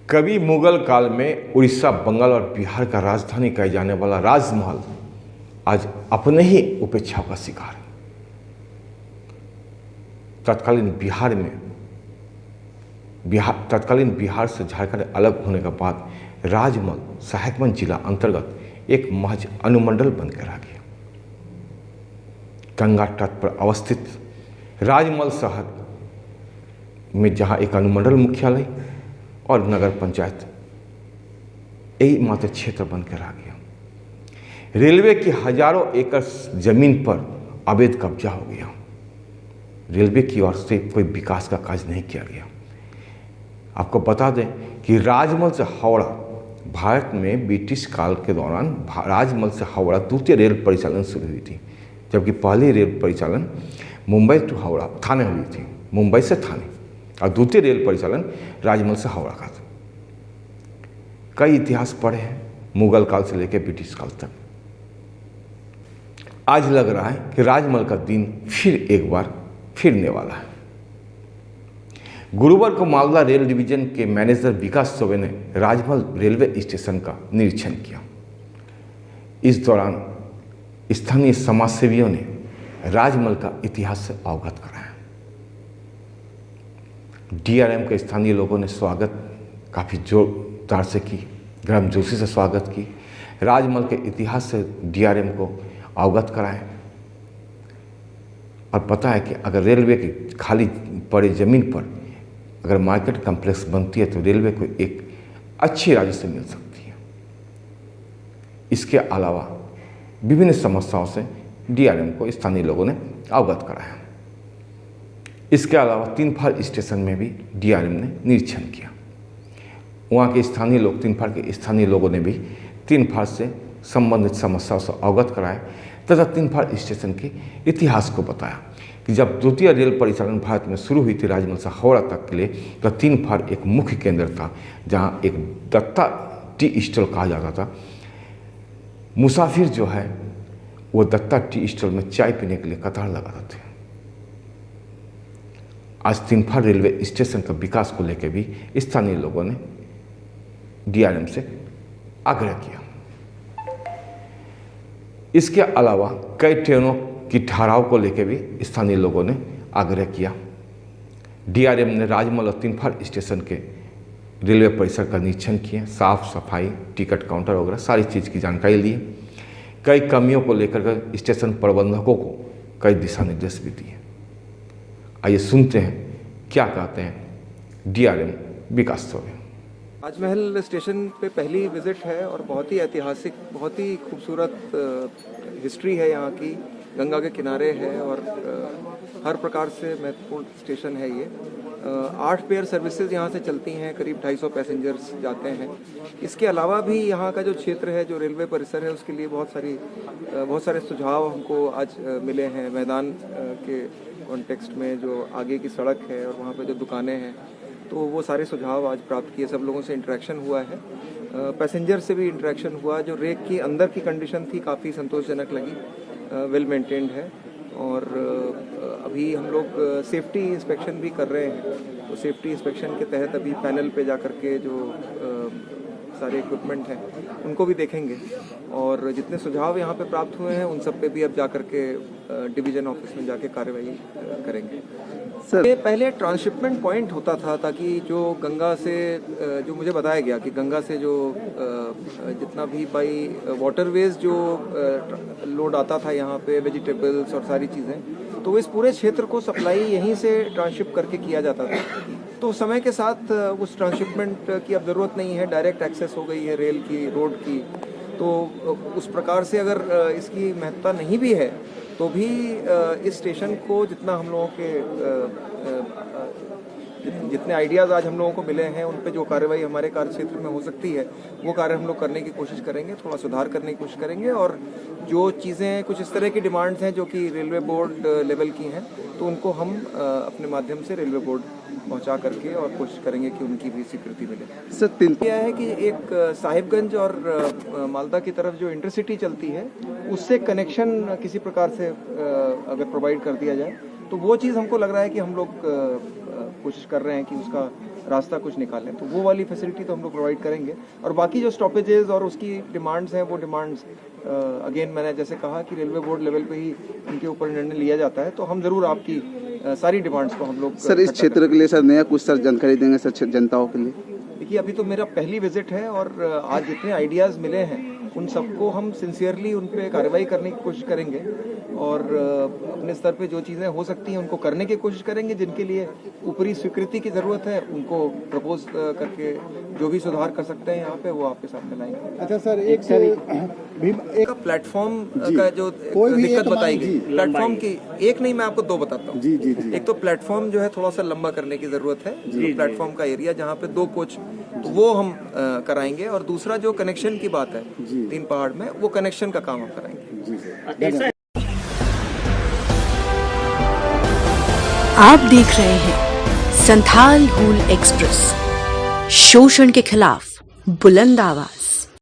कभी मुगल काल में उड़ीसा, बंगाल और बिहार का राजधानी कहे जाने वाला राजमहल आज अपने ही उपेक्षा का शिकार है। तत्कालीन बिहार से झारखंड अलग होने के बाद राजमहल साहेबगंज जिला अंतर्गत एक महज अनुमंडल बनकर रह गया। गंगा तट पर अवस्थित राजमहल शहर में जहां एक अनुमंडल मुख्यालय और नगर पंचायत यही मात्र क्षेत्र बनकर रह गया। रेलवे की हजारों एकड़ जमीन पर अवैध कब्जा हो गया। रेलवे की ओर से कोई विकास का कार्य नहीं किया गया। आपको बता दें कि राजमहल से हावड़ा भारत में ब्रिटिश काल के दौरान राजमहल से हावड़ा द्वितीय रेल परिचालन शुरू हुई थी, जबकि पहली रेल परिचालन मुंबई टू हावड़ा थाने हुई थी, मुंबई से थाने, और द्वितीय रेल परिचालन राजमहल से हावड़ा का था। कई इतिहास पढ़े हैं मुगल काल से लेकर ब्रिटिश काल तक। आज लग रहा है कि राजमहल का दिन फिर एक बार फिरने वाला है। गुरुवार को मालदा रेल डिवीजन के मैनेजर विकास चौबे ने राजमहल रेलवे स्टेशन का निरीक्षण किया। इस दौरान स्थानीय समाजसेवियों ने राजमहल का इतिहास से अवगत कराया। डीआरएम के स्थानीय लोगों ने स्वागत काफ़ी जोरदार से की, गर्मजोशी से स्वागत की। राजमहल के इतिहास से डीआरएम को अवगत कराएं और पता है कि अगर रेलवे की खाली पड़े ज़मीन पर अगर मार्केट कम्प्लेक्स बनती है तो रेलवे को एक अच्छी राजस्व मिल सकती है। इसके अलावा विभिन्न समस्याओं से डीआरएम को स्थानीय लोगों ने अवगत कराया। इसके अलावा तीनफार स्टेशन में भी डीआरएम ने निरीक्षण किया। वहाँ के स्थानीय लोग, तीनफार के स्थानीय लोगों ने भी तीनफार से संबंधित समस्याओं से अवगत कराए तथा तीनफार स्टेशन के इतिहास को बताया कि जब द्वितीय रेल परिचालन भारत में शुरू हुई थी राजमहल से हावड़ा तक के लिए, तो तीनफार एक मुख्य केंद्र था जहाँ एक दत्ता टी स्टॉल कहा जाता था। मुसाफिर जो है वो दत्ता टी स्टॉल में चाय पीने के लिए कतार लगाते थे। आज तीनफार रेलवे स्टेशन का विकास को लेकर भी स्थानीय लोगों ने डीआरएम से आग्रह किया। इसके अलावा कई ट्रेनों की ठहराव को लेकर भी स्थानीय लोगों ने आग्रह किया। डीआरएम ने राजमहल और तीनफार स्टेशन के रेलवे परिसर का निरीक्षण किया, साफ सफाई, टिकट काउंटर वगैरह सारी चीज़ की जानकारी ली। कई कमियों को लेकर स्टेशन प्रबंधकों को कई दिशा निर्देश भी दिए। आइए सुनते हैं क्या कहते हैं डीआरएम विकास चौबे। राजमहल स्टेशन पे पहली विजिट है और बहुत ही ऐतिहासिक, बहुत ही खूबसूरत हिस्ट्री है यहाँ की। गंगा के किनारे है और हर प्रकार से महत्वपूर्ण स्टेशन है ये। 8 पेयर सर्विसेज यहाँ से चलती हैं, करीब 250 पैसेंजर्स जाते हैं। इसके अलावा भी यहाँ का जो क्षेत्र है, जो रेलवे परिसर है, उसके लिए बहुत सारे सुझाव हमको आज मिले हैं। मैदान के कॉन्टेक्स्ट में जो आगे की सड़क है और वहाँ पे जो दुकानें हैं, तो वो सारे सुझाव आज प्राप्त किए। सब लोगों से इंटरेक्शन हुआ है, पैसेंजर से भी इंटरेक्शन हुआ। जो रेक की अंदर की कंडीशन थी काफ़ी संतोषजनक लगी, वेल मेंटेन्ड है। और अभी हम लोग सेफ्टी इंस्पेक्शन भी कर रहे हैं, तो सेफ्टी इंस्पेक्शन के तहत अभी पैनल पे जा कर के जो सारे इक्विपमेंट हैं उनको भी देखेंगे और जितने सुझाव यहाँ पे प्राप्त हुए हैं उन सब पे भी अब जा कर के डिवीज़न ऑफिस में जाके कार्रवाई करेंगे। सर, ये पहले ट्रांसशिपमेंट पॉइंट होता था ताकि जो गंगा से, जो मुझे बताया गया कि गंगा से जो जितना भी बाई वाटरवेज जो लोड आता था यहाँ पे, वेजिटेबल्स और सारी चीज़ें, तो इस पूरे क्षेत्र को सप्लाई यहीं से ट्रांसशिप करके किया जाता था। तो समय के साथ उस ट्रांसशिपमेंट की अब ज़रूरत नहीं है, डायरेक्ट एक्सेस हो गई है रेल की, रोड की। तो उस प्रकार से अगर इसकी महत्ता नहीं भी है तो भी इस स्टेशन को जितना हम लोगों के जितने आइडियाज़ आज हम लोगों को मिले हैं उन पे जो कार्रवाई हमारे कार्य क्षेत्र में हो सकती है वो कार्य हम लोग करने की कोशिश करेंगे, थोड़ा सुधार करने की कोशिश करेंगे। और जो चीज़ें कुछ इस तरह की डिमांड्स हैं जो कि रेलवे बोर्ड लेवल की हैं, तो उनको हम अपने माध्यम से रेलवे बोर्ड पहुंचा करके और कोशिश करेंगे कि उनकी भी स्वीकृति मिले। सर, क्या है कि एक साहिबगंज और मालदा की तरफ जो इंटरसिटी चलती है उससे कनेक्शन किसी प्रकार से अगर प्रोवाइड कर दिया जाए तो वो चीज़ हमको लग रहा है कि हम लोग कोशिश कर रहे हैं कि उसका रास्ता कुछ निकालें, तो वो वाली फैसिलिटी तो हम लोग प्रोवाइड करेंगे। और बाकी जो स्टॉपेजेस और उसकी डिमांड्स हैं, वो डिमांड्स अगेन मैंने जैसे कहा कि रेलवे बोर्ड लेवल पे ही इनके ऊपर निर्णय लिया जाता है, तो हम ज़रूर आपकी सारी डिमांड्स को हम लोग सर इस क्षेत्र के लिए सर नया कुछ सर जानकारी देंगे सर जनताओं के लिए? देखिए, अभी तो मेरा पहली विजिट है और आज जितने आइडियाज़ मिले हैं उन सबको हम सिंसियरली उन पे कार्रवाई करने की कोशिश करेंगे और अपने स्तर पे जो चीज़ें हो सकती हैं उनको करने की कोशिश करेंगे। जिनके लिए ऊपरी स्वीकृति की ज़रूरत है उनको प्रपोज करके जो भी सुधार कर सकते हैं यहाँ पे वो आपके सामने लाएंगे। अच्छा सर, एक प्लेटफॉर्म का जो दिक्कत बताई गई, प्लेटफॉर्म की एक नहीं, मैं आपको दो बताता हूँ। जी। एक तो प्लेटफॉर्म जो है थोड़ा सा लंबा करने की जरूरत है, प्लेटफॉर्म का एरिया जहाँ पे 2 कोच, तो वो हम कराएंगे। और दूसरा जो कनेक्शन की बात है 3 पहाड़ में, वो कनेक्शन का काम हम कराएंगे। आप देख रहे हैं संथाल हूल एक्सप्रेस, शोषण के खिलाफ बुलंद आवाज।